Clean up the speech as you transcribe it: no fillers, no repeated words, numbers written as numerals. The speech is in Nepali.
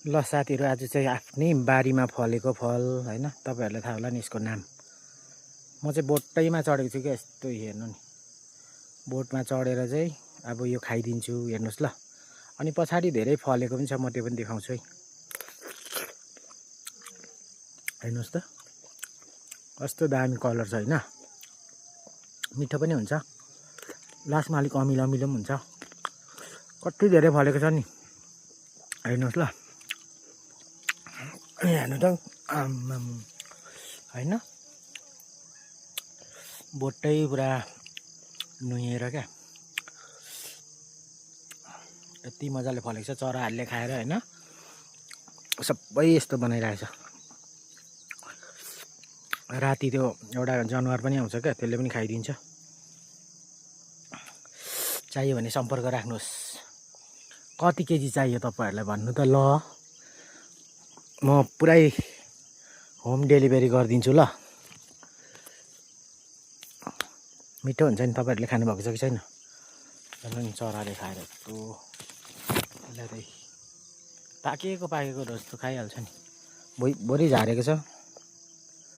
ल साथीहरू, आज चाहिँ आफ्नै बारीमा फलेको फल होइन, तपाईँहरूलाई थाहा होला नि यसको नाम। म चाहिँ बोटैमा चढेको छु क्या, यस्तो हेर्नु नि, बोटमा चढेर चाहिँ अब यो खाइदिन्छु, हेर्नुहोस् ल। अनि पछाडि धेरै फलेको पनि छ, म त्यो पनि देखाउँछु है। हेर्नुहोस् त, कस्तो दामी कलर छ होइन, मिठो पनि हुन्छ, लास्टमा अलिक अमिलो अमिलो पनि हुन्छ। कति धेरै फलेको छ नि, हेर्नुहोस् ल। हेर्नु त आम्माम होइन, बोटै पुरा नुहेर क्या, यति मजाले फलेको छ। चराहरूले खाएर होइन, सबै यस्तो बनाइरहेछ। राति त्यो एउटा जनावर पनि आउँछ क्या, त्यसले पनि खाइदिन्छ। चाहियो भने सम्पर्क राख्नुहोस्। कति केजी चाहियो तपाईँहरूलाई भन्नु त, ल म पुरै होम डेलिभरी गरिदिन्छु ल। मिठो हुन्छ नि, तपाईँहरूले खानुभएको छ कि छैन? हेर्नु नि, चराले खाएर यस्तो पाकेको जस्तो खाइहाल्छ नि। भोलि झारेको छ।